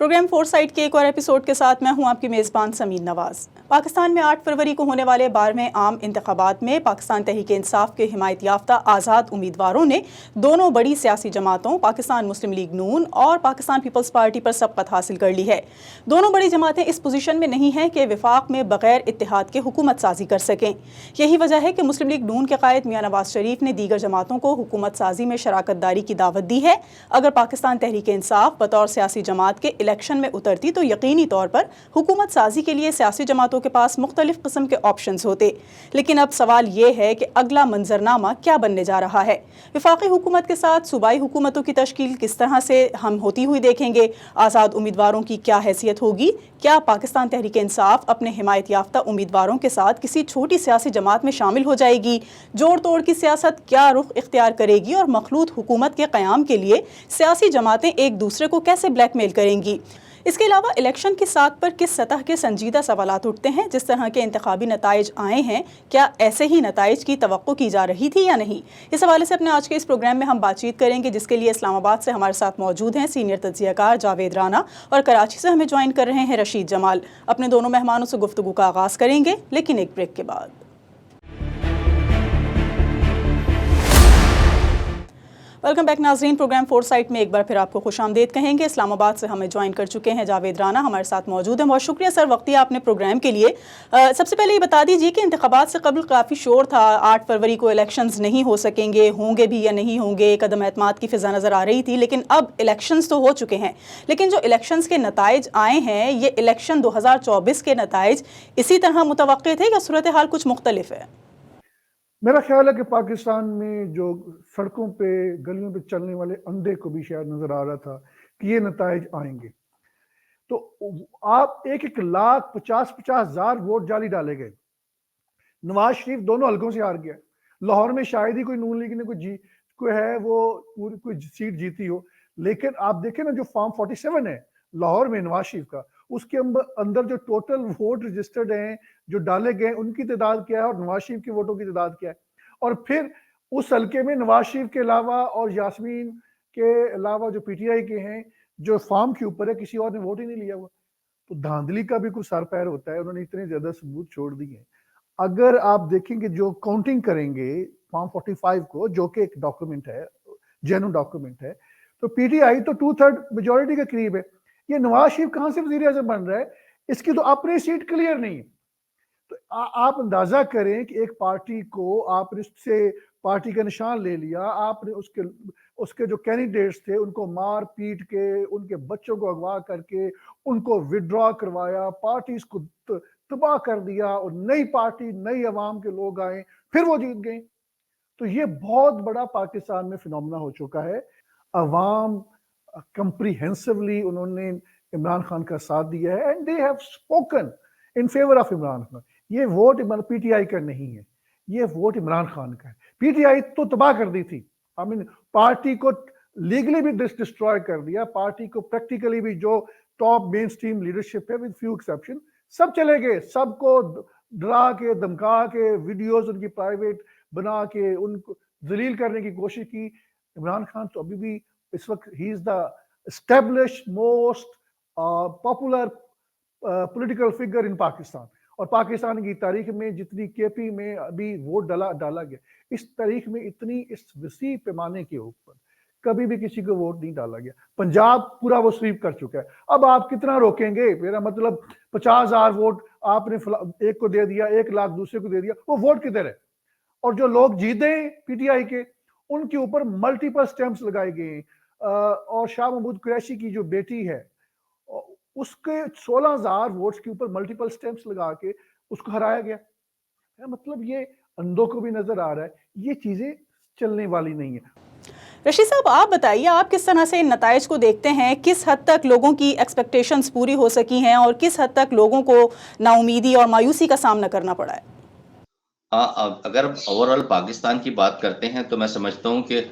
Programme foresight के एक और एपिसोड के साथ मैं हूं आपकी मेज़बान समीन नवाज। पाकिस्तान में 8 फरवरी को होने वाले 12वें आम इंतखाबात में पाकिस्तान तहरीक इंसाफ के हिमायत याफ्ता आज़ाद उम्मीदवारों ने दोनों बड़ी सियासी जमातों पाकिस्तान मुस्लिम लीग नून और पाकिस्तान पीपल्स पार्टी पर सबकत हासिल कर ली है। दोनों बड़ी जमातें इस पोजीशन में नहीं हैं कि विफाक में बगैर इत्तेहाद के हुकूमत साजी कर सकें। यही वजह है कि मुस्लिम लीग नून के कायद मियां नवाज शरीफ ने दीगर जमातों को हुकूमत साजी में शराकत दारी की दावत दी है। अगर पाकिस्तान तहरीक इंसाफ बतौर सियासी जमात के इलेक्शन में उतरती तो यकीनी तौर पर हुकूमत साजी के लिए सियासी जमातों के पास मुख्तलिफ किस्म के ऑप्शंस होते। लेकिन अब सवाल ये है कि अगला मंजरनामा क्या बनने जा रहा है। वफाकी हुकूमत के साथ सूबाई हुकूमतों की तश्कील किस तरह से हम होती हुई देखेंगे। आज़ाद उम्मीदवारों की क्या हैसियत होगी। क्या पाकिस्तान तहरीक इंसाफ अपने हिमायत याफ्ता उम्मीदवारों के साथ किसी छोटी सियासी जमात में शामिल हो जाएगी। जोड़ तोड़ की सियासत क्या रुख इख्तियार करेगी और मखलूत हुकूमत के क़याम के लिए सियासी जमातें एक दूसरे को कैसे ब्लैकमेल करेंगी। इसके अलावा इलेक्शन की साख पर किस सतह के संजीदा सवालात उठते हैं। जिस तरह के इंतखाबी नताइज आए हैं, क्या ऐसे ही नताइज की तवक्को की जा रही थी या नहीं। इस हवाले से अपने आज के इस प्रोग्राम में हम बातचीत करेंगे, जिसके लिए इस्लामाबाद से हमारे साथ मौजूद हैं सीनियर तज्ज़ियाकार जावेद राना और कराची से हमें ज्वाइन कर रहे हैं रशीद जमाल। अपने दोनों मेहमानों से गुफ्तगू का आगाज़ करेंगे, लेकिन एक ब्रेक के बाद। वेलकम बैक नाजरीन। प्रोग्राम फोरसाइट में एक बार फिर आपको खुशामदीद कहेंगे। इस्लामाबाद से हमें ज्वाइन कर चुके हैं जावेद राना, हमारे साथ मौजूद हैं। बहुत शुक्रिया सर वक्ती आपने प्रोग्राम के लिए। सबसे पहले ये बता दीजिए कि इंतखाबात से कबल काफ़ी शोर था, 8 फरवरी को इलेक्शंस नहीं हो सकेंगे, होंगे भी या नहीं होंगे, कदम एतमाद की फ़िज़ा नज़र आ रही थी। लेकिन अब इलेक्शंस तो हो चुके हैं, लेकिन जो इलेक्शंस के नताइज आए हैं, ये इलेक्शन 2024 के नताइज इसी तरह मुतवक्के थे या सूरत हाल कुछ मुख्तलिफ है। मेरा ख्याल है कि पाकिस्तान में जो सड़कों पे गलियों पे चलने वाले अंधे को भी शायद नजर आ रहा था कि ये नताइज आएंगे। तो आप 1-1 लाख 50-50 हज़ार वोट जाली डाले गए। नवाज शरीफ दोनों हलकों से हार गया। लाहौर में शायद ही कोई नून लीग ने कोई है वो पूरी कोई सीट जीती हो। लेकिन आप देखें ना, जो फॉर्म 47 है लाहौर में नवाज शरीफ का, उसके अंदर जो टोटल वोट रजिस्टर्ड हैं जो डाले गए उनकी तादाद क्या है और नवाज शरीफ के वोटों की तादाद क्या है। और फिर उस हल्के में नवाज शरीफ के अलावा और यास्मीन के अलावा जो पीटीआई के हैं, जो फॉर्म के ऊपर है, किसी और ने वोट ही नहीं लिया हुआ। तो धांधली का भी कुछ सर पैर होता है। उन्होंने इतने ज्यादा सबूत छोड़ दिए हैं। अगर आप देखेंगे जो काउंटिंग करेंगे फॉर्म 45 को, जो कि एक डॉक्यूमेंट है, जेन्युइन डॉक्यूमेंट है, तो पीटीआई तो 2/3 मेजोरिटी के करीब है। ये नवाज शरीफ कहां से वजीर आजम बन रहा है? इसकी तो अपनी सीट क्लियर नहीं है। तो आप अंदाजा करें कि एक पार्टी को आपने उससे पार्टी का निशान ले लिया, आपने उसके उसके जो कैंडिडेट्स थे उनको मार पीट के, उनके बच्चों को अगवा करके उनको विड्रॉ करवाया, पार्टी को तबाह कर दिया और नई पार्टी, नई अवाम के लोग आए, फिर वो जीत गए। तो ये बहुत बड़ा पाकिस्तान में फिनोमेना हो चुका है। अवाम कंप्रीहेंसिवली उन्होंने इमरान खान का साथ दिया है and they have spoken in favour of Imran Khan. ये वोट पीटीआई का नहीं है, ये वोट इमरान खान का है। पीटीआई तो तबाह कर दी थी, आई मीन पार्टी को लीगली भी डिस्ट्रॉय कर दिया, पार्टी को प्रैक्टिकली भी जो टॉप मेन स्ट्रीम लीडरशिप है विद फ्यू एक्सेप्शन सब चले गए। सबको डरा के धमका के वीडियोस उनकी प्राइवेट बना के उनको जलील करने की कोशिश की। इमरान खान तो अभी भी इस वक्त he is the established most popular political figure in Pakistan. और पाकिस्तान की तारीख में जितनी केपी में अभी वोट डाला गया, इस तारीख में इस वसी पैमाने के ऊपर कभी भी किसी को वोट नहीं डाला गया। पंजाब पूरा वो स्वीप कर चुका है। अब आप कितना रोकेंगे? मेरा मतलब 50,000 वोट आपने एक को दे दिया, 1 लाख दूसरे को दे दिया, वो वोट किधर है? और जो लोग जीते पीटीआई के, उनके ऊपर मल्टीपल स्टैंप्स लगाए गए। और शाह महमूद कुरैशी की जो बेटी है, उसके 16,000 वोट्स के ऊपर मल्टीपल स्टैंप्स लगा के उसको हराया गया। मतलब ये अंधों को भी नजर आ रहा है, ये चीजें चलने वाली नहीं है। रशीद साहब, आप बताइए, आप किस तरह से इन नताइज को देखते हैं? किस हद तक लोगों की एक्सपेक्टेशंस पूरी हो सकी हैं और किस हद तक लोगों को नाउमीदी और मायूसी का सामना करना पड़ा है? अगर ओवरऑल पाकिस्तान की बात करते हैं तो मैं समझता हूँ कि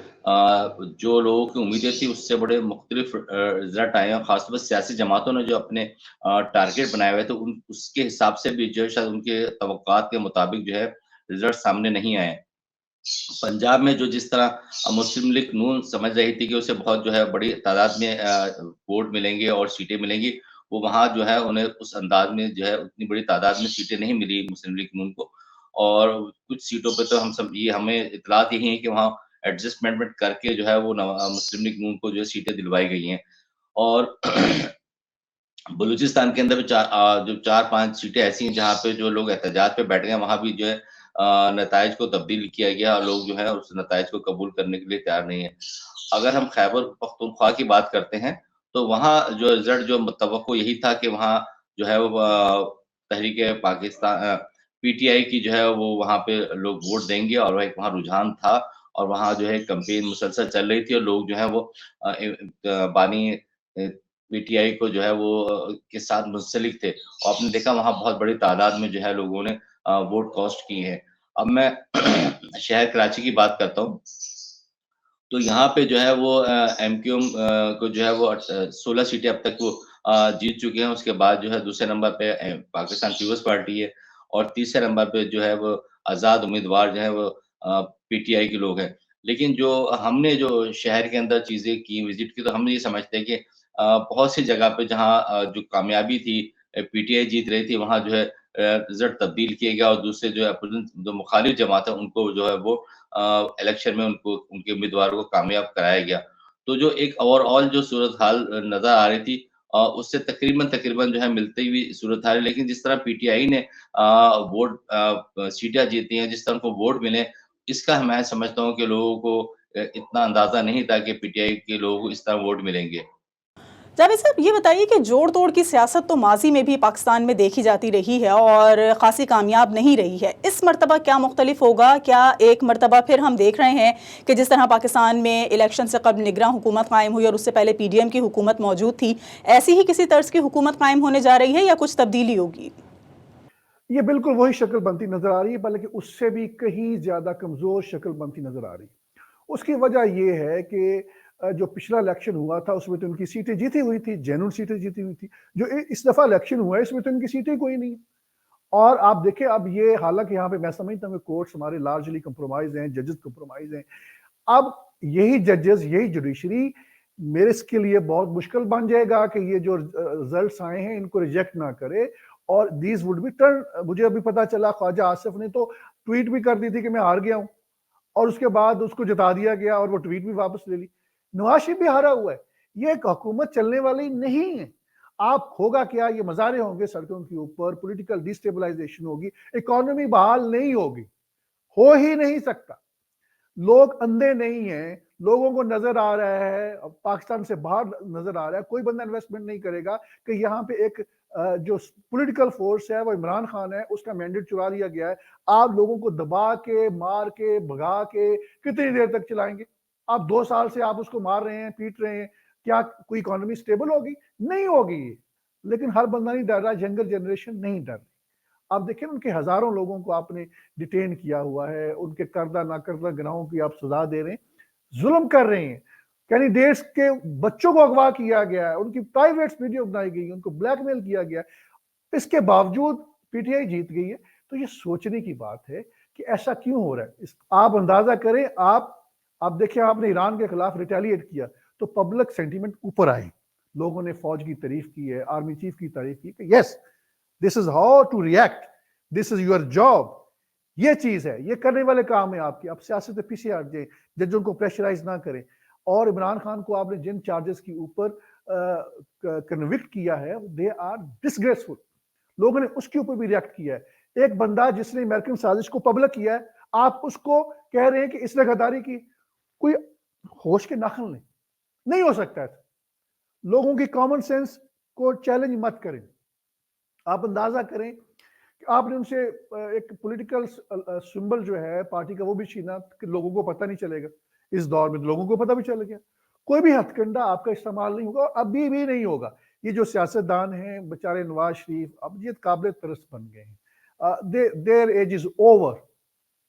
जो लोगों की उम्मीदें थी उससे बड़े मुख्तलिफ रिजल्ट आए हैं। खासतौर पर सियासी जमातों ने जो अपने टारगेट बनाए हुए थे उसके हिसाब से भी जो है शायद उनके तवक्कात के मुताबिक जो है रिजल्ट सामने नहीं आए। पंजाब में जो जिस तरह मुस्लिम लीग नून समझ रही थी कि उसे बहुत जो है बड़ी तादाद में वोट मिलेंगे और सीटें मिलेंगी, वो वहाँ जो है उन्हें उस अंदाज में जो है उतनी बड़ी तादाद में सीटें नहीं मिली मुस्लिम लीग नून को। और कुछ सीटों पे तो हम सब ये हमें इत्तलात यही है कि वहाँ एडजस्टमेंट करके जो है वो मुस्लिम लीग नून को जो है सीटें दिलवाई गई हैं। और बलूचिस्तान के अंदर भी जो 4-5 सीटें ऐसी हैं जहाँ पे जो लोग एहतजाज पे बैठ गए हैं, वहाँ भी जो है नताइज को तब्दील किया गया और लोग जो है उस नताइज को कबूल करने के लिए तैयार नहीं है। अगर हम खैबर पख्तूनख्वा की बात करते हैं, तो वहाँ जो रिज़ल्ट जो तवक्को यही था कि वहाँ जो है वो पीटीआई की जो है वो वहाँ पे लोग वोट देंगे और वह एक वहाँ रुझान था और वहाँ जो है कैंपेन मुसलसल चल रही थी और लोग जो है वो बानी पीटीआई को जो है वो के साथ मुंसलिक थे और आपने देखा वहाँ बहुत बड़ी तादाद में जो है लोगों ने वोट कास्ट किए हैं। अब मैं शहर कराची की बात करता हूँ, तो यहाँ पे जो है वो एमक्यूएम को जो है वो 16 सीटें अब तक वो जीत चुके हैं। उसके बाद जो है दूसरे नंबर पे पाकिस्तान पीपल्स पार्टी है और तीसरे नंबर पे जो है वो आज़ाद उम्मीदवार जो है वो पीटीआई के लोग हैं। लेकिन जो हमने जो शहर के अंदर चीज़ें की, विज़िट की, तो हम ये समझते हैं कि बहुत सी जगह पे जहाँ जो कामयाबी थी पीटीआई जीत रही थी, वहाँ जो है रिज़ल्ट तब्दील किया गया और दूसरे जो अपोज़िशन जो मुखालिफ जमात है, उनको जो है वो इलेक्शन में उनको उनके उम्मीदवारों को कामयाब कराया गया। तो जो एक ओवरऑल जो सूरत-हाल नज़र आ रही थी उससे तकरीबन जो है मिलती हुई सूरत-हाल है। लेकिन जिस तरह पीटीआई ने सीटें जीती हैं, जिस तरह उनको वोट मिले, इसका मैं समझता हूँ कि लोगों को इतना अंदाज़ा नहीं था कि पीटीआई के लोगों को इस तरह वोट मिलेंगे। जावेद साहब, ये बताइए कि जोड़ तोड़ की सियासत तो माजी में भी पाकिस्तान में देखी जाती रही है और ख़ासी कामयाब नहीं रही है। इस मरतबा क्या मुख्तलिफ होगा? क्या एक मरतबा फिर हम देख रहे हैं कि जिस तरह पाकिस्तान में इलेक्शन से कबल निगरान हुकूमत कायम हुई और उससे पहले पीडीएम की हुकूमत मौजूद थी, ऐसी ही किसी तर्ज की हुकूमत कायम होने जा रही है या कुछ तब्दीली होगी? ये बिल्कुल वही शक्ल बनती नजर आ रही है, बल्कि उससे भी कहीं ज्यादा कमजोर शक्ल बनती नजर आ रही है। उसकी वजह यह है कि जो पिछला इलेक्शन हुआ था उसमें तो उनकी सीटें जीती हुई थी, जेन्युइन सीटें जीती हुई थी। जो इस दफा इलेक्शन हुआ है इसमें तो उनकी सीटें कोई नहीं। और आप देखें, अब ये हालांकि यहाँ पे मैं समझता हूँ कोर्ट्स हमारे लार्जली कंप्रोमाइज हैं, जजेस कंप्रोमाइज हैं। अब यही जजेस, यही जुडिशरी मेरे इसके लिए बहुत मुश्किल बन जाएगा कि ये जो रिजल्ट्स आए हैं इनको रिजेक्ट ना करे और दीज वुड बी टर्न। मुझे अभी पता चला ख्वाजा आसिफ ने तो ट्वीट भी कर दी थी कि मैं हार गया हूं और उसके बाद उसको जिता दिया गया और वो ट्वीट भी वापस ले ली। नवाज शरीफ भी हारा हुआ है। ये एक हुकूमत चलने वाली नहीं है। आप होगा क्या, ये मजारे होंगे सड़कों के ऊपर, पॉलिटिकल डिस्टेबलाइजेशन होगी, इकोनॉमी बहाल नहीं होगी, हो ही नहीं सकता। लोग अंधे नहीं हैं, लोगों को नजर आ रहा है, पाकिस्तान से बाहर नजर आ रहा है। कोई बंदा इन्वेस्टमेंट नहीं करेगा कि यहाँ पे एक जो पॉलिटिकल फोर्स है वो इमरान खान है, उसका मैंडेट चुरा लिया गया है। आप लोगों को दबा के, मार के, भगा के कितनी देर तक चलाएंगे? आप 2 साल से आप उसको मार रहे हैं, पीट रहे हैं। क्या कोई इकोनॉमी स्टेबल होगी? नहीं होगी। लेकिन हर बंदा नहीं डर रहा, यंगर जनरेशन नहीं डर रही। आप देखिए उनके हजारों लोगों को आपने डिटेन किया हुआ है, उनके करदा ना करदा गुनाहों की आप सजा दे रहे हैं, जुल्म कर रहे हैं। कैंडिडेट्स के बच्चों को अगवा किया गया है, उनकी प्राइवेट वीडियो बनाई गई, उनको ब्लैकमेल किया गया। इसके बावजूद पीटीआई जीत गई है। तो ये सोचने की बात है कि ऐसा क्यों हो रहा है। आप अंदाजा करें, आप देखिए, आपने ईरान के खिलाफ रिटेलिएट किया तो पब्लिक सेंटीमेंट ऊपर आए, लोगों ने फौज की तारीफ की है, आर्मी चीफ की तारीफ की कि yes, this is how to react, this is your job. ये चीज है, ये करने वाले काम है आपकी। आप सियासत से पीछे हट जाए, जजों को प्रेशराइज ना करें। और इमरान खान को आपने जिन चार्जेस के ऊपर कन्विक्ट किया है, दे आर डिसग्रेसफुल। लोगों ने उसके ऊपर भी रिएक्ट किया है। एक बंदा जिसने अमेरिकन साजिश को पब्लिक किया है, आप उसको कह रहे हैं कि इसने गद्दारी की। कोई होश के नाखुन नहीं हो सकता है। लोगों की कॉमन सेंस को चैलेंज मत करें। आप अंदाजा करें कि आपने उनसे एक पॉलिटिकल सिंबल जो है पार्टी का वो भी छीना कि लोगों को पता नहीं चलेगा। इस दौर में लोगों को पता भी चल गया। कोई भी हथकंडा आपका इस्तेमाल नहीं होगा और अभी भी नहीं होगा। ये जो सियासतदान हैं बेचारे नवाज शरीफ, अब ये काबिल तरस बन गए हैं। Their age is over.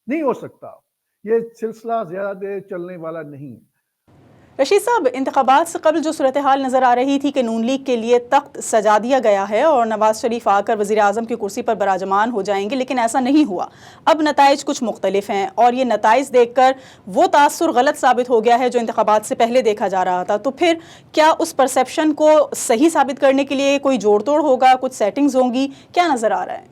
नहीं हो सकता, ये सिलसिला ज्यादा देर चलने वाला नहीं है। रशीद साहब, इंतखाबात से कबल जो सूरत हाल नज़र आ रही थी कि नून लीग के लिए तख्त सजा दिया गया है और नवाज शरीफ आकर वज़ीर आज़म की कुर्सी पर बराजमान हो जाएंगे, लेकिन ऐसा नहीं हुआ। अब नताइज कुछ मुख्तलिफ हैं और ये नताइज देखकर वो तासुर गलत साबित हो गया है जो इंतखाबात से पहले देखा जा रहा था। तो फिर क्या उस परसेप्शन को सही साबित करने के लिए कोई जोड़ तोड़ होगा, कुछ सेटिंग्स होंगी, क्या नज़र आ रहा है?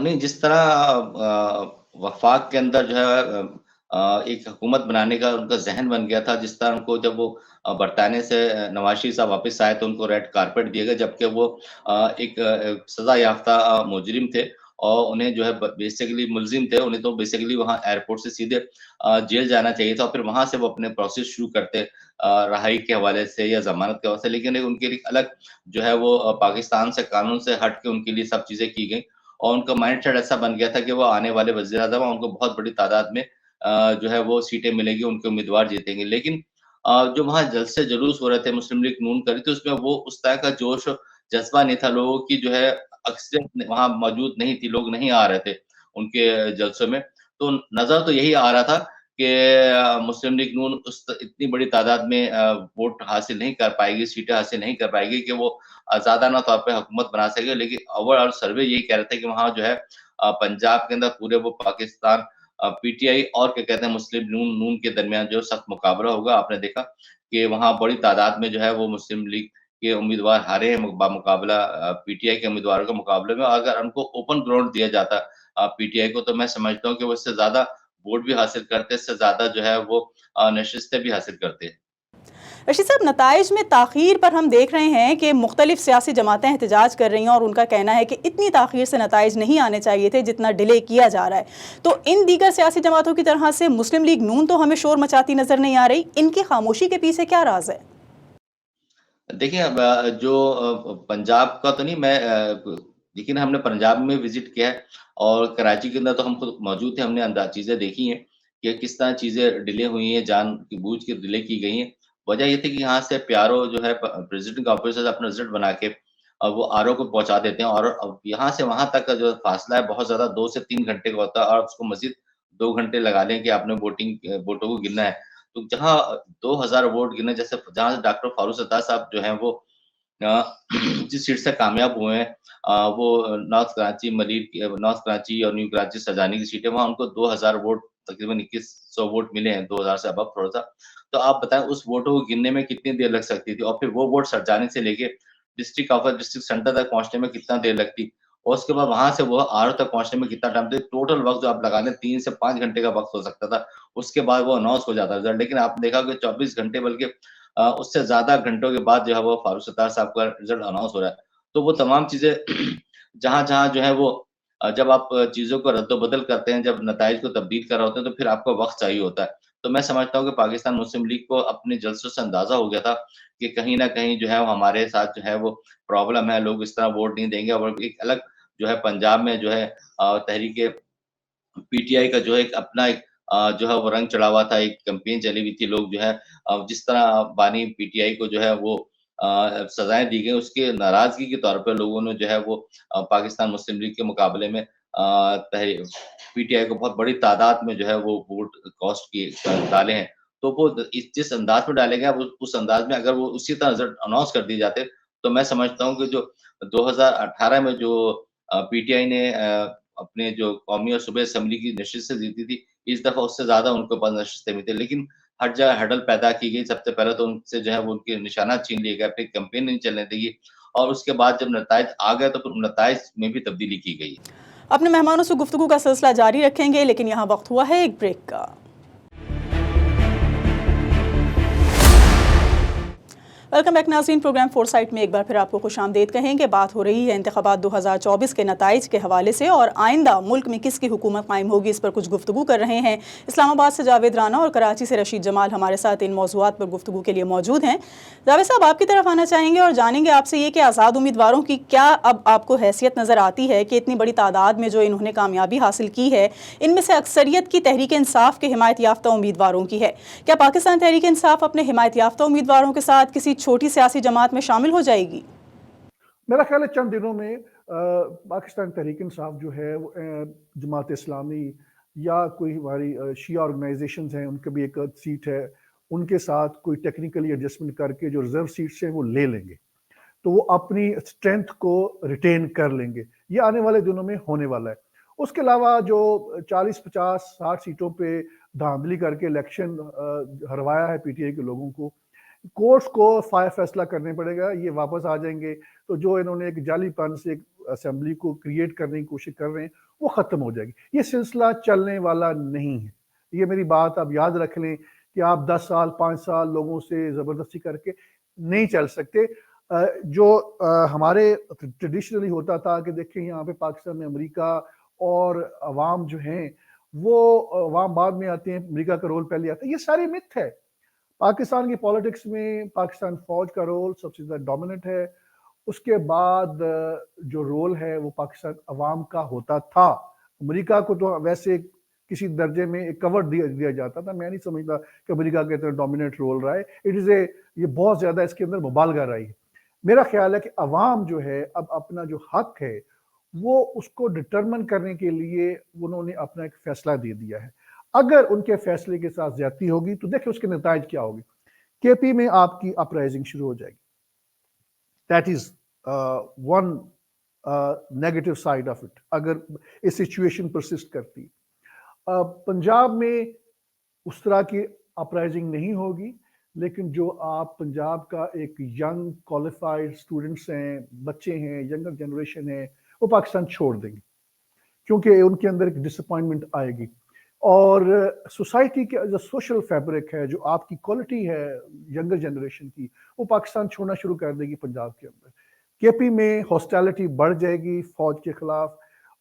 नहीं, जिस तरह वफ़ाक के अंदर जो है एक हुकूमत बनाने का उनका ज़हन बन गया था, जिस तरह उनको जब वो बरतानिया से नवाज़ शरीफ साहब वापस आए तो उनको रेड कारपेट दिया गया, जबकि वो एक सज़ा याफ़्ता मुजरिम थे और उन्हें जो है बेसिकली मुल्ज़िम थे, उन्हें तो बेसिकली वहाँ एयरपोर्ट से सीधे जेल जाना चाहिए था और फिर वहाँ से वो अपने प्रोसेस शुरू करते रहाई के हवाले से या ज़मानत के हवाले से, लेकिन एक उनके लिए अलग जो है वो पाकिस्तान से कानून से हट के उनके लिए सब चीज़ें की गई। और उनका माइंडसेट ऐसा बन गया था कि वो आने वाले वज़ीर-ए-आज़म हैं, उनको बहुत बड़ी तादाद में जो है वो सीटें मिलेंगी, उनके उम्मीदवार जीतेंगे। लेकिन जो वहाँ जलसे जुलूस हो रहे थे, मुस्लिम लीग नून कर रही थी, उसमें वो उस तरह का जोश जज़्बा नहीं था, लोगों की जो है अक्सरियत वहाँ मौजूद नहीं थी, लोग नहीं आ रहे थे उनके जलसों में। तो नज़र तो यही आ रहा था कि मुस्लिम लीग नून उस इतनी बड़ी तादाद में वोट हासिल नहीं कर पाएगी, सीटें हासिल नहीं कर पाएगी कि वो आज़ादाना तौर पे हुकूमत बना सके। लेकिन ओवरऑल सर्वे यही कह रहे थे कि वहाँ जो है पंजाब के अंदर पूरे वो पाकिस्तान पीटीआई और क्या कहते हैं मुस्लिम नून नून के दरमियान जो सख्त मुकाबला होगा। आपने देखा कि वहाँ बड़ी तादाद में जो है वो मुस्लिम लीग के उम्मीदवार हारे हैं बामुकाबला पीटीआई के उम्मीदवारों के मुकाबले में। अगर उनको ओपन ग्राउंड दिया जाता पीटीआई को, तो मैं समझता हूँ कि वो इससे ज़्यादा वोट भी हासिल करते, इससे ज़्यादा जो है वो नशिस्तें भी हासिल करते। रशीद साहब, नताइज में ताख़ीर पर हम देख रहे हैं कि मुख्तलिफ सियासी जमातें एहतजाज कर रही हैं और उनका कहना है कि इतनी ताख़ीर से नताइज नहीं आने चाहिए थे जितना डिले किया जा रहा है। तो इन दीगर सियासी जमातों की तरह से मुस्लिम लीग नून तो हमें शोर मचाती नज़र नहीं आ रही, इनकी खामोशी के पीछे क्या राज है? देखिए अब जो पंजाब का तो नहीं मैं लेकिन हमने पंजाब में विज़िट किया है और कराची के अंदर तो हम खुद मौजूद थे, हमने चीज़ें देखी हैं कि किस तरह चीज़ें डिले हुई हैं, जानबूझ के डिले की गई हैं। वजह ये थी कि यहाँ से पीआरओ जो है प्रेसिडेंट का ऑफिस अपना रिज़ल्ट बना के वो आरओ को पहुँचा देते हैं और अब यहाँ से वहाँ तक का जो फासला है बहुत ज़्यादा 2 से 3 घंटे का होता है और उसको मज़ीद 2 घंटे लगा लें कि आपने वोटों को गिनना है। तो जहाँ 2000 वोट गिने, जैसे जहाँ से डॉक्टर फारूक सत्तार साहब जो हैं वो जिस सीट से कामयाब हुए हैं वो नॉर्थ कराची नॉर्थ कराची और न्यू कराची सजानी की सीट है, वहाँ उनको 2000 वोट तकरीबन 2100 वोट मिले हैं, 2000 से अबव थोड़ा-सा। तो आप बताएँ उस वोटों को गिनने में कितनी देर लग सकती थी और फिर वो वोट सजाने से लेके डिस्ट्रिक्ट सेंटर तक पहुँचने में कितना देर लगती और उसके बाद वहाँ से वो आरओ तक पहुँचने में कितना टाइम, तो टोटल वक़्त जो आप लगा लें 3 से 5 घंटे का वक़्त हो सकता था। उसके बाद वो अनाउंस हो जाता रिज़ल्ट, लेकिन आपने देखा कि 24 घंटे बल्कि उससे ज़्यादा घंटों के बाद जो है वो फारूक सत्तार साहब का रिज़ल्ट अनाउंस हो रहा है। तो वो तमाम चीज़ें जहाँ-जहाँ जो है वो जब आप चीज़ों को रद्द-बदल करते हैं, जब नताइज को तब्दील कर रहे होते हैं, तो फिर आपको वक़्त चाहिए होता है। तो मैं समझता हूँ कि पाकिस्तान मुस्लिम लीग को अपने जलसों से अंदाज़ा हो गया था कि कहीं न कहीं जो है वो हमारे साथ जो है वो प्रॉब्लम है, लोग इस तरह वोट नहीं देंगे और एक अलग जो है पंजाब में जो है तहरीके पीटीआई का जो है एक अपना एक जो है वो रंग चढ़ा हुआ था, एक कैंपेन चली हुई थी, लोग जो है जिस तरह बानी पीटीआई को जो है वो सज़ाएँ दी गई, उसके नाराज़गी के तौर पे लोगों ने जो है वो पाकिस्तान मुस्लिम लीग के मुकाबले में तह पीटीआई को बहुत बड़ी तादाद में जो है वो वोट कॉस्ट किए डाले हैं। तो वो इस जिस अंदाज़ में डाले गए, अब उस अंदाज़ में अगर वो उसी तरह रिज़ल्ट अनाउंस कर दिए जाते, तो मैं समझता हूँ कि जो 2018 में जो पीटीआई ने अपने जो कौमी और सूबाई असेंबली की नशिस्तें जीती थी, इस दफ़ा उससे ज़्यादा उनके पास नशिस्तें भी थी। लेकिन हर जगह हडल पैदा की गई, सबसे पहले तो उनसे जो है वो उनके निशानात छीन लिए गए, फिर कैंपेन नहीं चलने दी और उसके बाद जब नताइज आ गए, तो फिर नताइज में भी तब्दीली की गई। अपने मेहमानों से गुफ्तगू का सिलसिला जारी रखेंगे, लेकिन यहाँ वक्त हुआ है एक ब्रेक का। वेलकम बैक नाज़रीन, प्रोग्राम फोरसाइट में एक बार फिर आपको खुशामदीद कहेंगे। बात हो रही है इंतखाबात 2024 के नताइज के हवाले से और आइंदा मुल्क में किसकी हुकूमत कायम होगी, इस पर कुछ गुफ्तगू कर रहे हैं। इस्लामाबाद से जावेद राना और कराची से रशीद जमाल हमारे साथ इन मौज़ूआत पर गुफ्तगू के लिए मौजूद हैं। जावेद साहब, आपकी तरफ आना चाहेंगे और जानेंगे आपसे ये कि आज़ाद उम्मीदवारों की क्या अब आपको हैसियत नज़र आती है कि इतनी बड़ी तादाद में जो इन्होंने कामयाबी हासिल की है, इनमें से अक्सरियत की तहरीक इंसाफ के हिमायत याफ्ता उम्मीदवारों की है। क्या पाकिस्तान तहरीक इंसाफ अपने हिमायत याफ्ता उम्मीदवारों के साथ किसी छोटी सियासी जमात में शामिल हो जाएगी? मेरा ख्याल है चंद दिनों में पाकिस्तान तहरीक इंसाफ जो है वो जमात इस्लामी या कोई हमारी शिया ऑर्गेनाइजेशंस हैं, उनकी भी एक सीट है, उनके साथ कोई टेक्निकली एडजस्टमेंट करके जो रिजर्व सीट्स हैं वो ले लेंगे, तो वो अपनी स्ट्रेंथ को रिटेन कर लेंगे। ये आने वाले दिनों में होने वाला है। उसके अलावा जो 40, 50, 60 सीटों पे धांधली करके इलेक्शन हरवाया है पीटीआई के लोगों को, कोर्ट्स को फैसला करने पड़ेगा, ये वापस आ जाएंगे। तो जो इन्होंने एक जालीपन से एक असेंबली को क्रिएट करने की कोशिश कर रहे हैं वो खत्म हो जाएगी। ये सिलसिला चलने वाला नहीं है। ये मेरी बात आप याद रख लें कि आप 10 साल 5 साल लोगों से जबरदस्ती करके नहीं चल सकते। जो हमारे ट्रेडिशनली होता था कि देखिए यहाँ पे पाकिस्तान में अमेरिका और अवाम जो हैं वो अवाम बाद में आते हैं, अमेरिका का रोल पहले आता है, ये सारी मिथ है। पाकिस्तान की पॉलिटिक्स में पाकिस्तान फौज का रोल सबसे ज्यादा डोमिनेंट है। उसके बाद जो रोल है वो पाकिस्तान अवाम का होता था। अमेरिका को तो वैसे किसी दर्जे में एक कवर दिया जाता था। मैं नहीं समझता कि अमेरिका के इतना डोमिनेंट रोल रहा है। इट इज ये बहुत ज्यादा इसके अंदर मुबालगा रही है। मेरा ख्याल है कि अवाम जो है अब अपना जो हक है वो उसको डिटरमिन करने के लिए उन्होंने अपना एक फैसला दे दिया है। अगर उनके फैसले के साथ ज्यादती होगी तो देखिए उसके नतीजे क्या होगी। केपी में आपकी अपराइजिंग शुरू हो जाएगी। That is one negative side of it अगर ये सिचुएशन परसिस्ट करती। पंजाब में उस तरह की अपराइजिंग नहीं होगी, लेकिन जो आप पंजाब का एक यंग क्वालिफाइड स्टूडेंट्स हैं, बच्चे हैं, यंगर जनरेशन है, वो पाकिस्तान छोड़ देंगे क्योंकि उनके अंदर एक डिसअपॉइंटमेंट आएगी। और सोसाइटी के जो सोशल फैब्रिक है, जो आपकी क्वालिटी है यंगर जनरेशन की, वो पाकिस्तान छोड़ना शुरू कर देगी पंजाब के अंदर। केपी में हॉस्टिलिटी बढ़ जाएगी फौज के खिलाफ,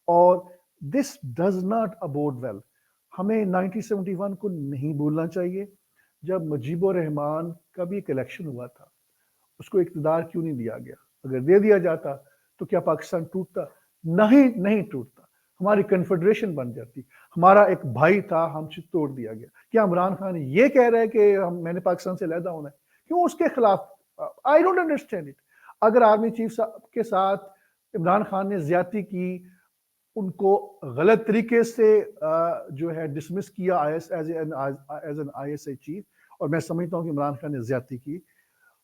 और this does not abode well. हमें 1971 को नहीं भूलना चाहिए, जब मुजीबुर रहमान का भी एक इलेक्शन हुआ था, उसको इक़्तिदार क्यों नहीं दिया गया? अगर दे दिया जाता तो क्या पाकिस्तान टूटता? नहीं टूटता। हमारी कन्फेडरेशन बन जाती। हमारा एक भाई था, हमसे तोड़ दिया गया। क्या इमरान खान ये कह रहा है कि मैंने पाकिस्तान से अलहदा होना है? क्यों उसके खिलाफ? I don't understand it. अगर आर्मी चीफ के साथ इमरान खान ने ज्यादती की, उनको गलत तरीके से जो है डिसमिस किया एज एन ISI चीफ, और मैं समझता हूँ कि इमरान खान ने ज्यादती की,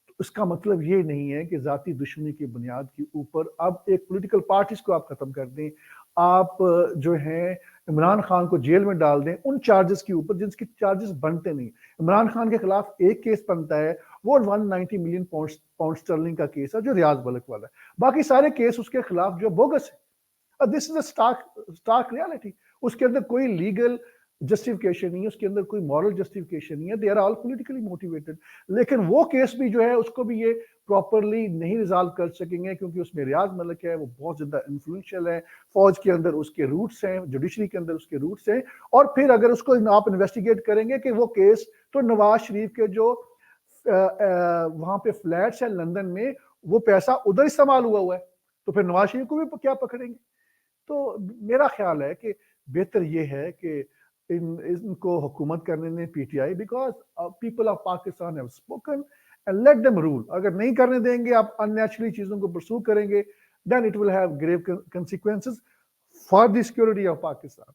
तो इसका मतलब ये नहीं है कि जाती दुश्मनी की बुनियाद के ऊपर अब एक पॉलिटिकल पार्टीज को आप खत्म कर दें। आप जो है इमरान खान को जेल में डाल दें उन चार्जेस के ऊपर जिनके चार्जेस बनते नहीं। इमरान खान के खिलाफ एक केस बनता है, वो 190 मिलियन पाउंड स्टर्लिंग का केस है जो रियाज मलिक वाला है। बाकी सारे केस उसके खिलाफ जो बोगस है। This is a stark reality. उसके अंदर कोई लीगल जस्टिफिकेशन नहीं है, उसके अंदर कोई मॉरल जस्टिफिकेशन नहीं है। They are all politically motivated. लेकिन वो केस भी जो है उसको भी ये प्रॉपरली नहीं रिजॉल्व कर सकेंगे क्योंकि उसमें रियाज मलिक है, वो बहुत ज्यादा इन्फ्लुएंशियल है। फौज के अंदर उसके रूट्स हैं, जुडिशरी के अंदर उसके रूट्स हैं। और फिर अगर उसको आप इन्वेस्टिगेट करेंगे कि वो केस तो नवाज शरीफ के जो वहां पे फ्लैट्स है लंदन में, वो पैसा उधर इस्तेमाल हुआ है, तो फिर नवाज शरीफ को भी क्या पकड़ेंगे? तो मेरा ख्याल है कि बेहतर ये है कि इनको हुकूमत करने दें PTI, because people of Pakistan have spoken and let them rule. अगर नहीं करने देंगे, आप अननेचुरली चीजों को परसू करेंगे, then it will have grave consequences for the security of Pakistan.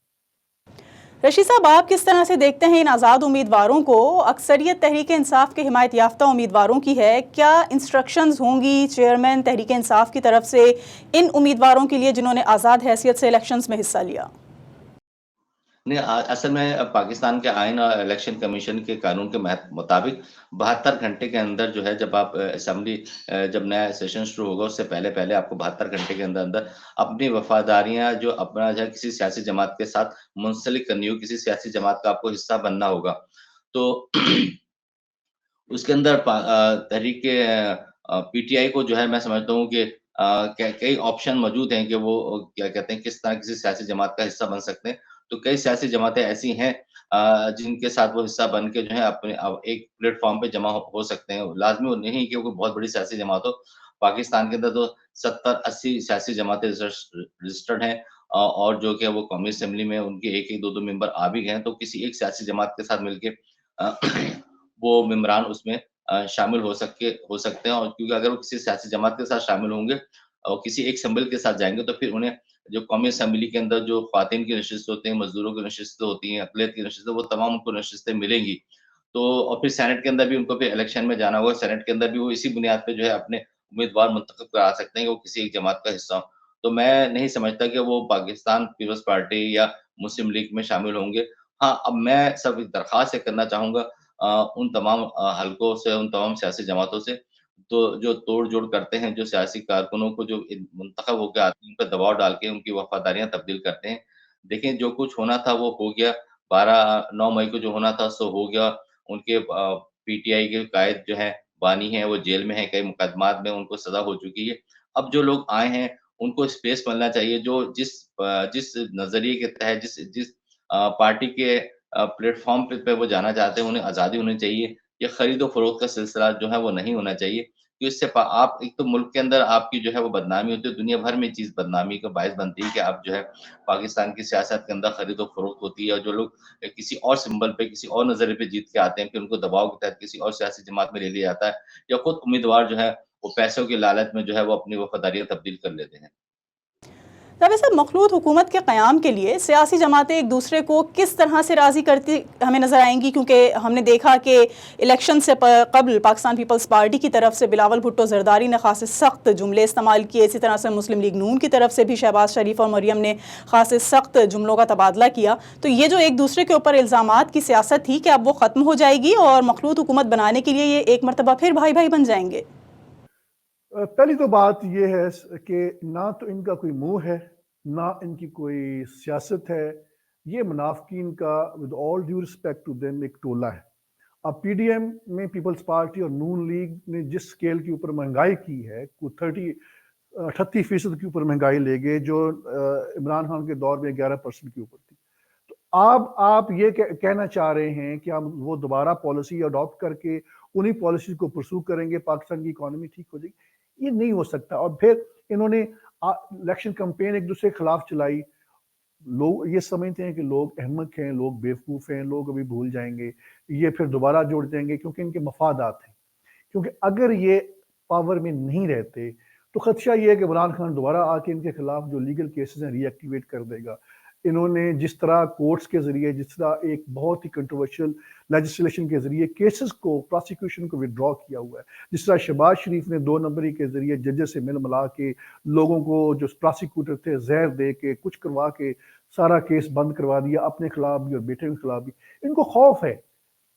Rashid sahab, आप किस तरह से देखते हैं इन आज़ाद उम्मीदवारों को? अक्सरियत तहरीक इंसाफ के हिमायत याफ्ता उम्मीदवारों की है, क्या इंस्ट्रक्शंस होंगी चेयरमैन तहरीक इंसाफ की तरफ से इन उम्मीदवारों के लिए जिन्होंने आज़ाद हैसियत से इलेक्शंस में हिस्सा लिया? नहीं, असल में पाकिस्तान के आइन और इलेक्शन कमीशन के कानून के मुताबिक 72 घंटे के अंदर जो है, जब आप असेंबली जब नया सेशन शुरू होगा उससे पहले आपको 72 घंटे के अंदर अपनी वफादारियां जो अपना जो है किसी सियासी जमात के साथ मुंसलिक करनी हो, किसी सियासी जमात का आपको हिस्सा बनना होगा। तो उसके अंदर तहरीक PTI को जो है मैं समझता हूँ कि कई ऑप्शन मौजूद हैं कि वो क्या कहते हैं किस तरह किसी सियासी जमात का हिस्सा बन सकते हैं। तो कई सियासी जमातें ऐसी हैं जिनके साथ वो हिस्सा बन के जो है अपने एक प्लेटफॉर्म पे जमा हो सकते हैं। लाजमी नहीं कि वो बहुत बड़ी सियासी जमात हो। पाकिस्तान के अंदर तो 70-80 सियासी जमातें रजिस्टर्ड हैं और जो कि वो कौमी असेंबली में उनके एक-एक, दो-दो मेंबर आ भी गए हैं। तो किसी एक सियासी जमात के साथ मिलके वो मेंबरान उसमें शामिल हो सकते हैं। और क्योंकि अगर वो किसी सियासी जमात के साथ शामिल होंगे और किसी एक सिंबल के साथ जाएँगे तो फिर उन्हें जो कौमी असेंबली के अंदर जो ख्वातीन की नशिस्त होती हैं, मज़दूरों की नशिस्तें होती हैं, अक़लियत की नशिस्तें, वो तमाम उनको नशिस्तें मिलेंगी। तो और फिर सेनेट के अंदर भी उनको फिर इलेक्शन में जाना होगा, सेनेट के अंदर भी वो इसी बुनियाद पे जो है अपने उम्मीदवार मुंतखब करा सकते हैं कि वो किसी एक जमात का हिस्सा हो। तो मैं नहीं समझता कि वो पाकिस्तान पीपल्स पार्टी या मुस्लिम लीग में शामिल होंगे। हाँ, अब मैं सिर्फ एक दरख्वास्त ये करना चाहूँगा उन तमाम हलकों से, उन तमाम सियासी जमातों से, तो जो तोड़-जोड़ करते हैं, जो सियासी कारकुनों को जो मुंतखब होके आते हैं, उन पे दबाव डाल के उनकी वफ़ादारियाँ तब्दील करते हैं। देखिए, जो कुछ होना था वो हो गया, 9 मई को जो होना था सो हो गया। उनके पीटीआई के कायद जो हैं, बानी हैं, वो जेल में हैं, कई मुकदमात में उनको सज़ा हो चुकी है। अब जो लोग आए हैं, उनको स्पेस मिलना चाहिए, जो जिस नज़रिए के तहत जिस जिस पार्टी के प्लेटफ़ॉर्म पे वो जाना चाहते हैं, उन्हें आज़ादी होनी चाहिए। ये खरीदो-फ़रोख्त का सिलसिला जो है वो नहीं होना चाहिए। तो इससे आप एक तो मुल्क के अंदर आपकी जो है वो बदनामी होती है, दुनिया भर में चीज़ बदनामी का बायस बनती है कि आप जो है पाकिस्तान की सियासत के अंदर खरीदो-फ़रोख्त होती है और जो लोग किसी और सिंबल पे, किसी और नज़रिए पे जीत के आते हैं, फिर उनको दबाव के तहत किसी और सियासी जमात में ले लिया जाता है या खुद उम्मीदवार जो है वो पैसों की लालच में जो है वो अपनी वफ़ादारियाँ तब्दील कर लेते हैं। रबी साहब, मखलूत हुकूमत के क़याम के लिए सियासी जमातें एक दूसरे को किस तरह से राज़ी करती हमें नज़र आएंगी? क्योंकि हमने देखा कि इलेक्शन से कबल पाकिस्तान पीपल्स पार्टी की तरफ से बिलावल भुट्टो जरदारी ने खासे सख्त जुमले इस्तेमाल किए। इसी तरह से मुस्लिम लीग नून की तरफ से भी शहबाज शरीफ और मरियम ने खासे सख्त जुमलों का तबादला किया। तो ये जो एक दूसरे के ऊपर इल्ज़ामात की सियासत थी, कि अब वो ख़त्म हो जाएगी और मखलूत हुकूमत बनाने के लिए ये एक मरतबा फिर भाई भाई बन जाएंगे? पहली तो बात ये है कि ना तो इनका कोई मुंह है, ना इनकी कोई सियासत है। ये मुनाफिकीन का, with all due respect to them, एक टोला है। अब पीडीएम में पीपल्स पार्टी और नून लीग ने जिस स्केल के ऊपर महंगाई की है, वो 38% के ऊपर महंगाई ले गए, जो इमरान खान के दौर में 11% के ऊपर थी। तो अब आप ये कहना चाह रहे हैं कि हम वो दोबारा पॉलिसी अडॉप्ट करके उन्हीं पॉलिसी को परसू करेंगे, पाकिस्तान की इकोनॉमी ठीक हो जाएगी? ये नहीं हो सकता। और फिर इन्होंने इलेक्शन कैंपेन एक दूसरे के खिलाफ चलाई। लोग ये समझते हैं कि लोग अहमक हैं, लोग बेवकूफ़ हैं, लोग अभी भूल जाएंगे, ये फिर दोबारा जुड़ जाएंगे, क्योंकि इनके मफादात हैं। क्योंकि अगर ये पावर में नहीं रहते तो खदशा ये है कि इमरान खान दोबारा आके इनके खिलाफ जो लीगल केसेस हैं रीएक्टिवेट कर देगा। इन्होंने जिस तरह कोर्ट्स के जरिए, जिस तरह एक बहुत ही कंट्रोवर्शियल लेजिस्लेशन के जरिए केसेस को, प्रोसिक्यूशन को विड्रॉ किया हुआ है, जिस तरह शहबाज शरीफ ने 2 नंबरी के जरिए जजेस से मिल मिला के लोगों को, जो प्रोसिक्यूटर थे, जहर दे के कुछ करवा के सारा केस बंद करवा दिया, अपने खिलाफ भी और बेटे के खिलाफ भी। इनको खौफ है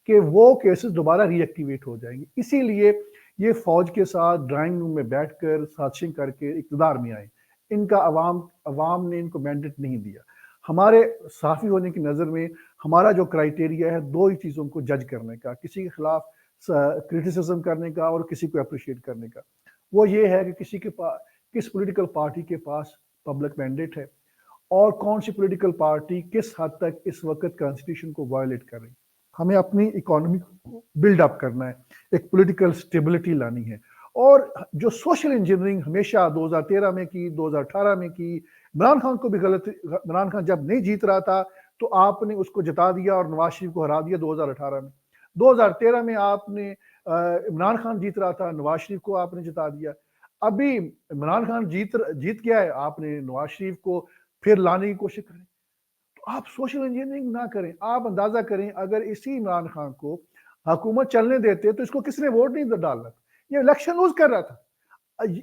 कि वो केसेस दोबारा रीएक्टिवेट हो जाएंगे, इसीलिए ये फौज के साथ ड्राइंग रूम में बैठकर साजिशें करके इक़्तिदार में आए। इनका अवाम ने इनको मैंडेट नहीं दिया। हमारे सहाफ़ी होने की नज़र में हमारा जो क्राइटेरिया है, 2 ही चीज़ों को जज करने का, किसी के खिलाफ क्रिटिसिज्म करने का और किसी को अप्रिशिएट करने का। वो ये है कि किस पॉलिटिकल पार्टी के पास पब्लिक मैंडेट है और कौन सी पॉलिटिकल पार्टी किस हद तक इस वक्त कॉन्स्टिट्यूशन को वायलेट कर रही है। हमें अपनी इकोनॉमी को बिल्ड अप करना है, एक पॉलिटिकल स्टेबिलिटी लानी है। और जो सोशल इंजीनियरिंग हमेशा 2013 में की, 2018 में की, इमरान खान को भी गलत, इमरान खान जब नहीं जीत रहा था तो आपने उसको जिता दिया और नवाज शरीफ को हरा दिया 2018 में। 2013 में आपने इमरान खान जीत रहा था, नवाज शरीफ को आपने जिता दिया। अभी इमरान खान जीत गया है, आपने नवाज शरीफ को फिर लाने की कोशिश करें। तो आप सोशल इंजीनियरिंग ना करें। आप अंदाजा करें, अगर इसी इमरान खान को हुकूमत चलने देते तो इसको किसने वोट नहीं डालना था। ये इलेक्शन लूज कर रहा था।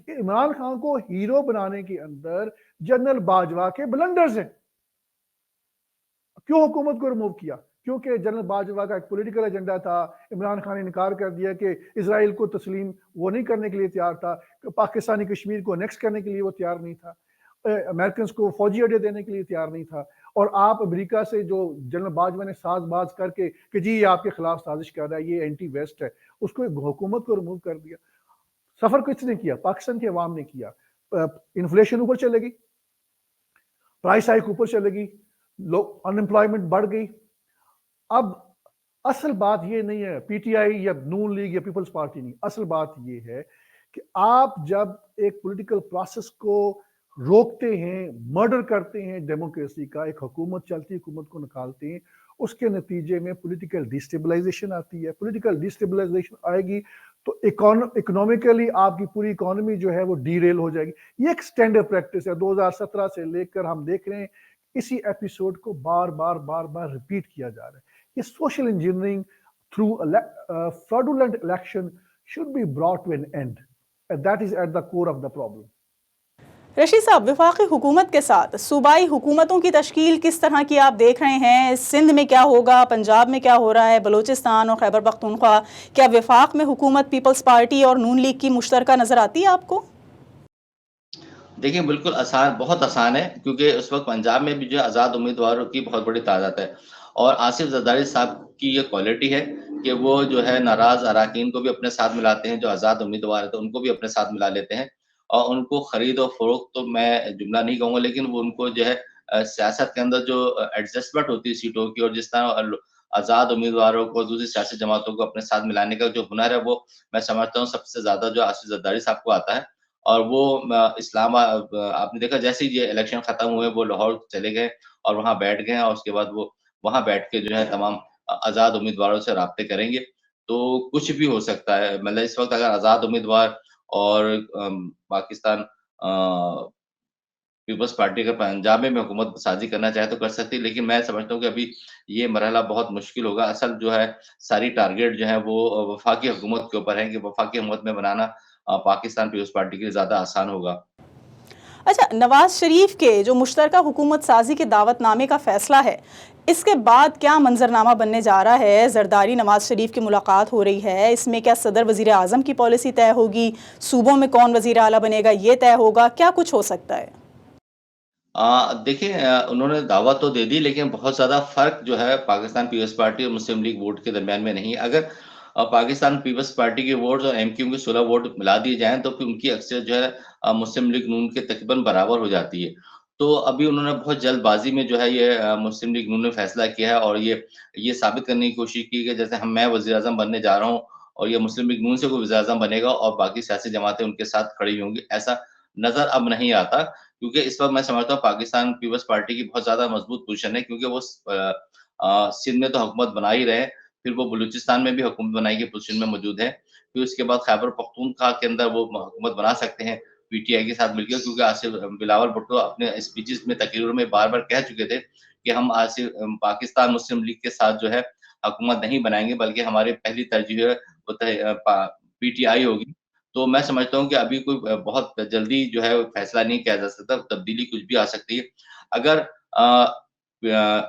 इमरान खान को हीरो बनाने के अंदर जनरल बाजवा के ब्लंडर्स हैं। क्यों हुकूमत को रिमूव किया? क्योंकि जनरल बाजवा का एक पॉलिटिकल एजेंडा था। इमरान खान ने इनकार कर दिया कि इजराइल को तस्लीम वो नहीं करने के लिए तैयार था, पाकिस्तानी कश्मीर को नेक्स्ट करने के लिए वो तैयार नहीं था, अमेरिकन को फौजी अड्डे देने के लिए तैयार नहीं था। और आप अमेरिका से जो जनरल बाजवा ने साजबाज करके कि जी ये आपके खिलाफ साजिश कर रहा है, ये एंटी वेस्ट है, उसको हुकूमत को रिमूव कर दिया। सफर किसने किया? पाकिस्तान के अवाम ने किया। इन्फ्लेशन ऊपर चलेगी, प्राइस हाइक ऊपर चलेगी, लोग, अनएम्प्लॉयमेंट बढ़ गई। अब असल बात ये नहीं है पीटीआई या नून लीग या पीपल्स पार्टी नहीं, असल बात ये है कि आप जब एक पॉलिटिकल प्रोसेस को रोकते हैं, मर्डर करते हैं डेमोक्रेसी का, एक हुकूमत चलती हुकूमत को निकालते हैं, उसके नतीजे में पॉलिटिकल डिस्टेबलाइजेशन आती है। पॉलिटिकल डिस्टेबलाइजेशन आएगी तो इकोनॉमिकली आपकी पूरी इकोनॉमी जो है वो डीरेल हो जाएगी। ये एक स्टैंडर्ड प्रैक्टिस है, 2017 से लेकर हम देख रहे हैं इसी एपिसोड को बार बार रिपीट किया जा रहा है। ये social engineering through fraudulent election should be brought to an end. And that is at the core of the problem. Rashid साहब, वफाकी हुकूमत के साथ सूबाई हुकूमतों की तश्कील किस तरह की आप देख रहे हैं? सिंध में क्या होगा, पंजाब में क्या हो रहा है, बलूचिस्तान और खैबर पख्तूनख्वा, क्या वफाक में हुकूमत पीपल्स पार्टी और नून लीग की मुश्तरका नज़र आती है आपको? देखिए, बिल्कुल आसान, बहुत आसान है, क्योंकि उस वक़्त पंजाब में भी जो है आज़ाद उम्मीदवारों की बहुत बड़ी तादाद है और आसिफ ज़रदारी साहब की ये क्वालिटी है कि वो जो है नाराज़ अराकीन को भी अपने साथ मिलाते हैं, जो आज़ाद उम्मीदवार हैं, तो उनको भी अपने साथ मिला लेते हैं और उनको खरीद और फ़रोख्त तो मैं जुमला नहीं कहूँगा, लेकिन वो उनको जो है सियासत के अंदर जो एडजस्टमेंट होती है सीटों की और जिस तरह आज़ाद उम्मीदवारों को दूसरी सियासी जमातों को अपने साथ मिलाने का जो हुनर है, वो मैं समझता हूँ सबसे ज़्यादा जो आसिफ ज़रदारी साहब को आता है। और वो आपने देखा जैसे ही ये इलेक्शन खत्म हुए वो लाहौर चले गए और वहाँ बैठ गए और उसके बाद वो वहाँ बैठ के जो है तमाम आज़ाद उम्मीदवारों से राब्ते करेंगे। तो कुछ भी हो सकता है, मतलब इस वक़्त अगर आज़ाद उम्मीदवार और पाकिस्तान पीपल्स पार्टी अगर पंजाब में भी हुकूमत साज़ी करना चाहे तो कर सकती है, लेकिन मैं समझता हूँ कि अभी ये मरहला बहुत मुश्किल होगा। असल जो है सारी टारगेट जो है वो वफ़ाकी हुकूमत के ऊपर है कि वफ़ाकी हुकूमत में बनाना पाकिस्तान पीपल्स पार्टी के लिए ज़्यादा आसान होगा। अच्छा, नवाज शरीफ के जो मुश्तरका हुकूमत साजी के दावतनामे का फैसला है, इसके बाद क्या मंजरनामा बनने जा रहा है? जरदारी नवाज शरीफ की मुलाकात हो रही है, इसमें क्या सदर वजीर आज़म की पॉलिसी तय होगी? सूबों में कौन वजीर आला बनेगा ये तय होगा? क्या कुछ हो सकता है? देखिए, उन्होंने दावा तो दे दी, लेकिन बहुत ज़्यादा फ़र्क जो है पाकिस्तान पीपल्स पार्टी और मुस्लिम लीग वोट के दरमियान में नहीं है। अगर पाकिस्तान पीपल्स पार्टी के वोट्स और एमक्यू के 16 वोट मिला दिए जाएँ तो फिर उनकी अक्सरियत जो है मुस्लिम लीग नून के तकरीबन बराबर हो जाती है। तो अभी उन्होंने बहुत जल्दबाज़ी में जो है ये मुस्लिम लीग नून ने फैसला किया है और ये साबित करने की कोशिश की कि जैसे मैं वज़ीर-ए-आज़म बनने जा रहा हूँ और ये मुस्लिम लीग नून से कोई वज़ीर-ए-आज़म बनेगा और बाकी सियासी जमातें उनके साथ खड़ी होंगी, ऐसा नज़र अब नहीं आता। क्योंकि इस वक़्त मैं समझता हूँ पाकिस्तान पीपल्स पार्टी की बहुत ज़्यादा मज़बूत पोज़ीशन है, क्योंकि वो सिंध में तो हुकूमत बना ही रहे हैं, फिर वो बलूचिस्तान में भी हुकूमत बनाने की पोज़ीशन में मौजूद है। फिर उसके बाद खैबर पख्तूनख्वा के अंदर वो हुकूमत बना सकते हैं पीटीआई के साथ मिलकर, क्योंकि आसिफ बिलावल भुट्टो अपने स्पीचेज़ में तकरीरों में बार-बार कह चुके थे कि हम पाकिस्तान मुस्लिम लीग के साथ जो है हुकूमत नहीं बनाएँगे, बल्कि हमारी पहली तरजीह है वो पीटीआई होगी। तो मैं समझता हूँ कि अभी कोई बहुत जल्दी जो है फैसला नहीं किया जा सकता, तब्दीली कुछ भी आ सकती है। अगर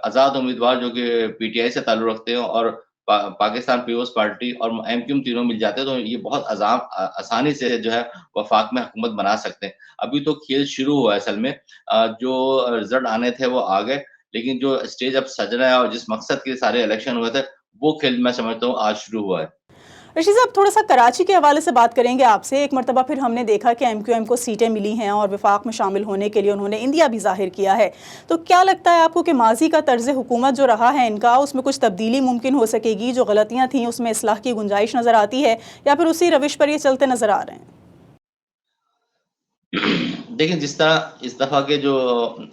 आज़ाद उम्मीदवार जो कि पीटीआई से ताल्लुक़ रखते हैं और पाकिस्तान पीपल्स पार्टी और एमक्यूम तीनों मिल जाते हैं, तो ये बहुत आसानी से जो है वफ़ाक में हुकूमत बना सकते हैं। अभी तो खेल शुरू हुआ है असल में, जो रिज़ल्ट आने थे वो आ गए, लेकिन जो स्टेज अब सज रहा है और जिस मकसद के सारे इलेक्शन हुए थे, वो खेल मैं समझता हूँ आज शुरू हुआ है। रशीद साहब, थोड़ा सा कराची के हवाले से बात करेंगे आपसे। एक मरतबा फिर हमने देखा कि एमक्यूएम को सीटें मिली हैं और वफाक में शामिल होने के लिए उन्होंने इंदिया भी ज़ाहिर किया है। तो क्या लगता है आपको कि माजी का तर्ज हुकूमत जो रहा है इनका, उसमें कुछ तब्दीली मुमकिन हो सकेगी? जो गलतियाँ थीं उसमें इस्लाह की गुंजाइश नज़र आती है या फिर उसी रविश पर ये चलते नज़र आ रहे हैं? देखिए, जिस तरह इस दफ़ा के जो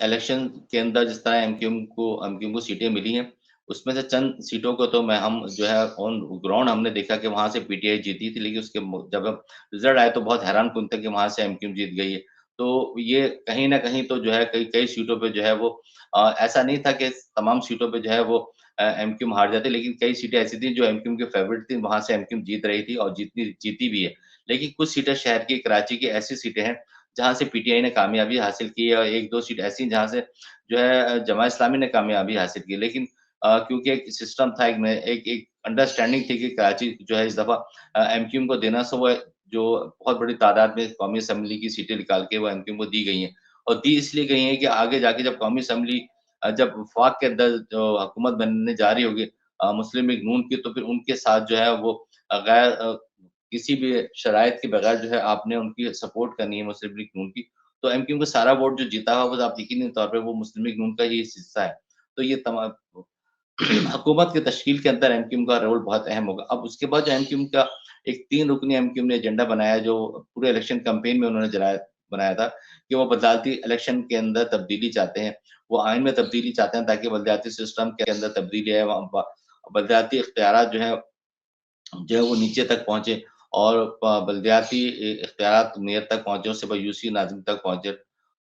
इलेक्शन के अंदर जिस तरह एमक्यूएम को सीटें मिली हैं, उसमें से चंद सीटों को तो हम जो है ऑन ग्राउंड हमने देखा कि वहाँ से पीटीआई जीती थी, लेकिन उसके जब अब रिज़ल्ट आए तो बहुत हैरान-कुन थे कि वहाँ से एमक्यूएम जीत गई है। तो ये कहीं न कहीं तो जो है कई सीटों पे जो है वो ऐसा नहीं था कि तमाम सीटों पे जो है वो एमक्यूएम हार जाती, लेकिन कई सीटें ऐसी थी जो एमक्यूएम के फेवरेट थी, वहाँ से एमक्यूएम जीत रही थी और जीती भी है। लेकिन कुछ सीटें शहर की, कराची की ऐसी सीटें हैं जहाँ से पीटीआई ने कामयाबी हासिल की है और 1-2 सीट ऐसी जहाँ से जो है जमात इस्लामी ने कामयाबी हासिल की। लेकिन क्योंकि एक सिस्टम था, एक एक अंडरस्टैंडिंग थी कि कराची जो है इस दफ़ा एमक्यूएम को देना, सो वो जो बहुत बड़ी तादाद में कौमी असेंबली की सीटें निकाल के वो एमक्यूएम को दी गई हैं। और दी इसलिए गई हैं कि आगे जाके जब कौमी असेंबली जब वफ़ाक के अंदर जो हुकूमत बनने जा रही होगी मुस्लिम लीग नून की, तो फिर उनके साथ जो है वो गैर किसी भी शराइत के बगैर जो है आपने उनकी सपोर्ट करनी है मुस्लिम लीग नून की। तो एमक्यूएम का सारा वोट जो जीता हुआ, वो आप यकीनी तौर पे वो मुस्लिम लीग नून का ही हिस्सा है। तो ये हुकूमत की तश्कील के अंदर एमक्यूएम का रोल बहुत अहम होगा। अब उसके बाद जो एमक्यूएम का एक 3 रुकनी एमक्यूएम ने एजेंडा बनाया, जो पूरे इलेक्शन कैंपेन में उन्होंने बनाया था कि वो बदलाती इलेक्शन के अंदर तब्दीली चाहते हैं। वो आइन में तब्दीली चाहते हैं ताकि बलदियाती सिस्टम के अंदर तब्दीली आए, वहाँ ब बलदियाती इख्तियारात जो है वो नीचे तक पहुँचे और बल्दियाती इख्तियारात मेयर तक पहुँचे, उससे बाद यूसी नाज़िम तक पहुँचे।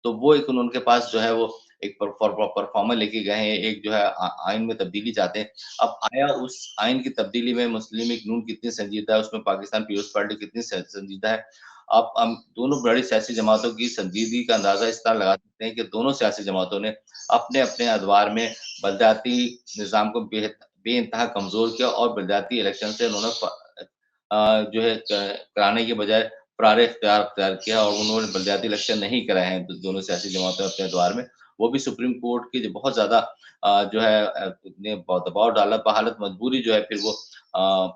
तो वो एक उनके पास जो है वो एक परफॉर्मर लेके गए हैं, एक जो है आइन में तब्दीली चाहते हैं। अब आया उस आइन की तब्दीली में मुस्लिम लीग नून कितनी संजीदा है, उसमें पाकिस्तान पीपुल्स पार्टी कितनी संजीदा है। आप हम दोनों बड़ी सियासी जमातों की संजीदगी का अंदाज़ा इस तरह लगा सकते हैं कि दोनों सियासी जमातों ने अपने-अपने अदवार में बलदियाती निज़ाम को बेइंतहा कमज़ोर किया और बलदियाती इलेक्शन से उन्होंने जो है कराने के बजाय फरार इख्तियार किया और उन्होंने बलदियाती इलेक्शन नहीं कराए हैं दोनों सियासी जमातें अपने द्वार में। वो भी सुप्रीम कोर्ट की जो बहुत ज़्यादा जो है ने दबाव डाला, बहालत मजबूरी जो है फिर वो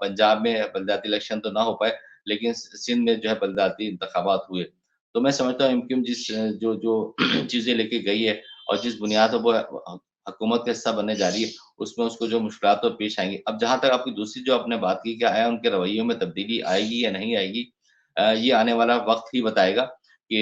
पंजाब में बलदियाती इलेक्शन तो ना हो पाए, लेकिन सिंध में जो है बलदियाती इंतखाबात हुए। तो मैं समझता हूँ एमक्यूएम जिस जो चीज़ें लेके गई है और जिस बुनियाद पर वो हुकूमत का हिस्सा बनने जा रही है, उसमें उसको जो मुश्किलात तो पेश आएँगी। अब जहाँ तक आपकी दूसरी जो आपने बात की कि आया उनके रवैयों में तब्दीली आएगी या नहीं आएगी, ये आने वाला वक़्त ही बताएगा कि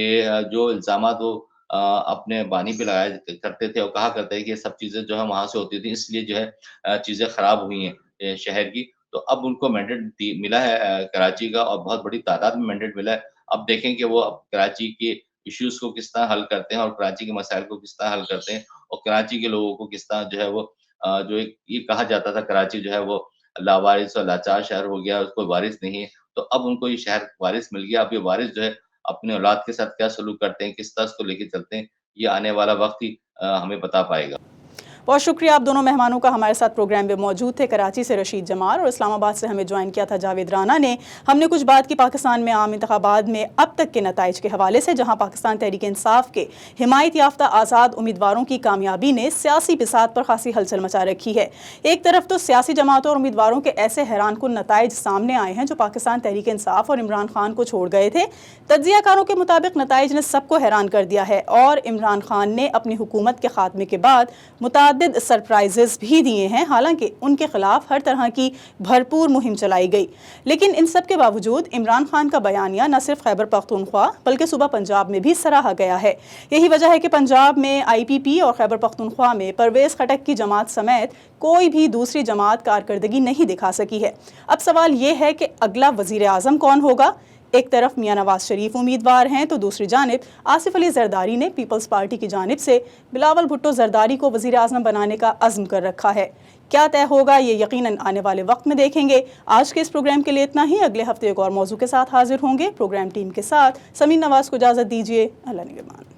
जो इल्ज़ामात वो अपने बानी पे लगाए करते थे और कहा करते हैं कि ये सब चीज़ें जो है वहाँ से होती थी, इसलिए जो है चीज़ें खराब हुई हैं शहर की। तो अब उनको मैंडेट मिला है कराची का और बहुत बड़ी तादाद में मैंडेट मिला है। अब देखें कि वो अब कराची के इश्यूज़ को किस तरह हल करते हैं और कराची के मसाइल को किस तरह हल करते हैं और कराची के लोगों को किस तरह जो है वो जो एक ये कहा जाता था कराची जो है वो लावारिस और लाचार शहर हो गया, कोई वारिस नहीं है। तो अब उनको ये शहर वारिस मिल गया। अब ये वारिस जो है अपने औलाद के साथ क्या सलूक करते हैं, किस तरह उसको लेके चलते हैं, ये आने वाला वक़्त ही हमें बता पाएगा। बहुत शुक्रिया आप दोनों मेहमानों का हमारे साथ प्रोग्राम में मौजूद थे। कराची से रशीद जमाल और इस्लामाबाद से हमें ज्वाइन किया था जावेद राना ने। हमने कुछ बात की पाकिस्तान में आम इंतखाबात में अब तक के नताइज के हवाले से, जहां पाकिस्तान तहरीक इंसाफ के हिमायत याफ्ता आज़ाद उम्मीदवारों की कामयाबी ने सियासी बिसात पर खासी हलचल मचा रखी है। एक तरफ तो सियासी जमातों और उम्मीदवारों के ऐसे हैरानकुन नताइज सामने आए हैं जो पाकिस्तान तहरीक इंसाफ और इमरान खान को छोड़ गए थे। तज्जियाकारों के मुताबिक नताइज ने सबको हैरान कर दिया है और इमरान खान ने अपनी हुकूमत के खात्मे के बाद मुतादिद सरप्राइजेस भी दिए हैं। हालांकि उनके खिलाफ हर तरह की भरपूर मुहिम चलाई गई, लेकिन इन सब के बावजूद इमरान खान का बयानिया न सिर्फ खैबर पख्तूनख्वा बल्कि सूबा पंजाब में भी सराहा गया है। यही वजह है कि पंजाब में IPP और खैबर पख्तूनख्वा में परवेज़ खटक की जमात समेत कोई भी दूसरी जमात कारकर्दगी नहीं दिखा सकी है। अब सवाल ये है कि अगला वज़ीर आज़म कौन होगा। एक तरफ मियां नवाज शरीफ उम्मीदवार हैं तो दूसरी जानिब आसिफ अली जरदारी ने पीपल्स पार्टी की जानिब से बिलावल भुट्टो जरदारी को वज़ीर आज़म बनाने का अज़्म कर रखा है। क्या तय होगा ये यकीनन आने वाले वक्त में देखेंगे। आज के इस प्रोग्राम के लिए इतना ही। अगले हफ्ते एक और मौजू के साथ हाजिर होंगे। प्रोग्राम टीम के साथ समीन नवाज को इजाज़त दीजिए। अल्लाह निगहबान।